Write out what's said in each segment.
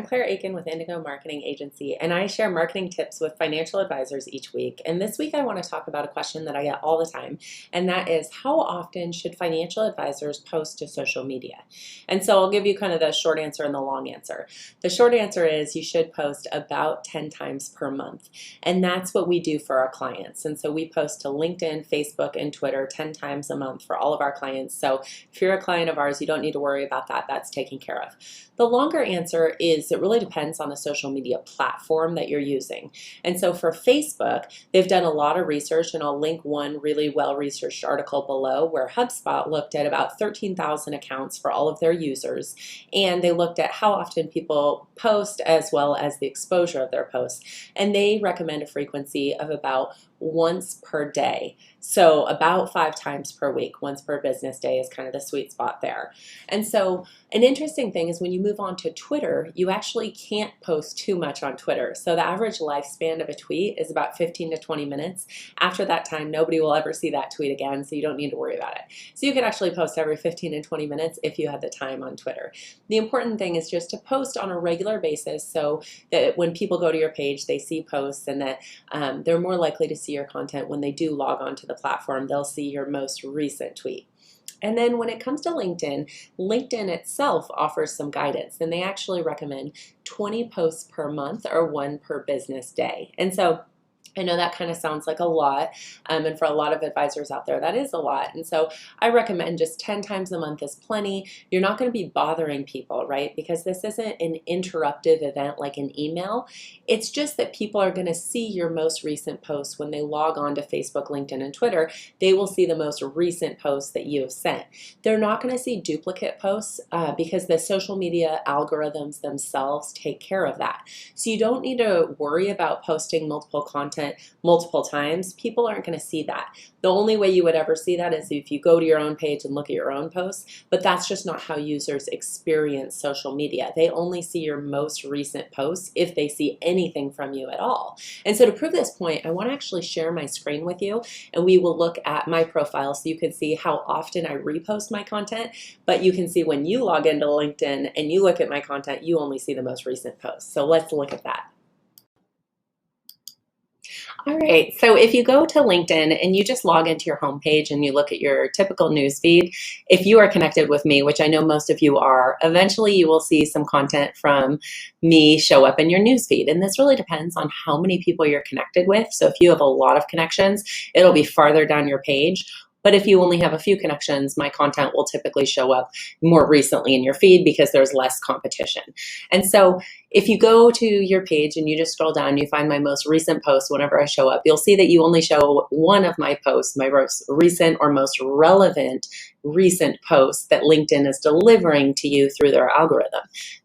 I'm Claire Akin with Indigo Marketing Agency, and I share marketing tips with financial advisors each week. And this week I want to talk about a question that I get all the time, and that is, how often should financial advisors post to social media? And so I'll give you kind of the short answer and the long answer. The short answer is you should post about 10 times per month, and that's what we do for our clients. And so we post to LinkedIn, Facebook, and Twitter 10 times a month for all of our clients. So if you're a client of ours, you don't need to worry about that. That's taken care of. The longer answer is it really depends on the social media platform that you're using. And so for Facebook, they've done a lot of research, and I'll link one really well-researched article below where HubSpot looked at about 13,000 accounts for all of their users, and they looked at how often people post as well as the exposure of their posts. And they recommend a frequency of about once per day. So about 5 times per week, once per business day is kind of the sweet spot there. And so an interesting thing is when you move on to Twitter, you actually can't post too much on Twitter. So the average lifespan of a tweet is about 15 to 20 minutes. After that time, nobody will ever see that tweet again, so you don't need to worry about it. So you could actually post every 15 and 20 minutes if you had the time on Twitter. The important thing is just to post on a regular basis so that when people go to your page, they see posts, and that they're more likely to see your content when they do log on to the platform. They'll see your most recent tweet. And then when it comes to LinkedIn, LinkedIn itself offers some guidance, and they actually recommend 20 posts per month or 1 per business day. And so I know that kind of sounds like a lot, and for a lot of advisors out there, that is a lot. And so I recommend just 10 times a month is plenty. You're not going to be bothering people, right? Because this isn't an interruptive event like an email. It's just that people are going to see your most recent posts when they log on to Facebook, LinkedIn, and Twitter. They will see the most recent posts that you have sent. They're not going to see duplicate posts because the social media algorithms themselves take care of that. So you don't need to worry about posting multiple content multiple times. People aren't going to see that. The only way you would ever see that is if you go to your own page and look at your own posts, but that's just not how users experience social media. They only see your most recent posts if they see anything from you at all. And so to prove this point, I want to actually share my screen with you, and we will look at my profile so you can see how often I repost my content, but you can see when you log into LinkedIn and you look at my content, you only see the most recent posts. So let's look at that. All right, so if you go to LinkedIn and you just log into your homepage and you look at your typical news feed, if you are connected with me, which I know most of you are, eventually you will see some content from me show up in your news feed. And this really depends on how many people you're connected with. So if you have a lot of connections, it'll be farther down your page. But if you only have a few connections, my content will typically show up more recently in your feed because there's less competition. And so if you go to your page and you just scroll down, you find my most recent post whenever I show up, you'll see that you only show one of my posts, my most recent or most relevant recent posts that LinkedIn is delivering to you through their algorithm.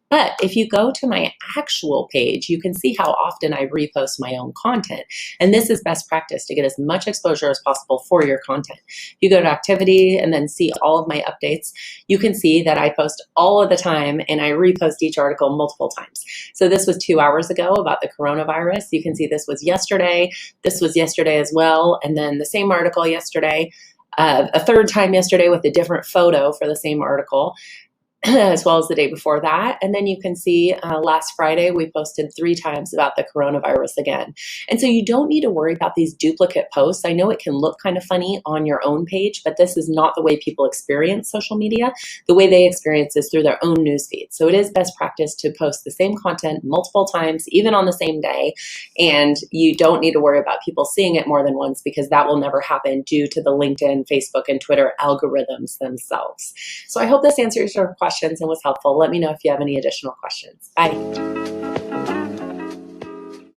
But if you go to my actual page, you can see how often I repost my own content. And this is best practice to get as much exposure as possible for your content. If you go to activity and then see all of my updates, you can see that I post all of the time and I repost each article multiple times. So this was 2 hours ago about the coronavirus. You can see this was yesterday as well, and then the same article yesterday, a third time yesterday with a different photo for the same article, as well as the day before that. And then you can see last Friday, we posted 3 times about the coronavirus again. And so you don't need to worry about these duplicate posts. I know it can look kind of funny on your own page, but this is not the way people experience social media. The way they experience is through their own newsfeed. So it is best practice to post the same content multiple times, even on the same day. And you don't need to worry about people seeing it more than once because that will never happen due to the LinkedIn, Facebook, and Twitter algorithms themselves. So I hope this answers your questions and was helpful. Let me know if you have any additional questions. Bye.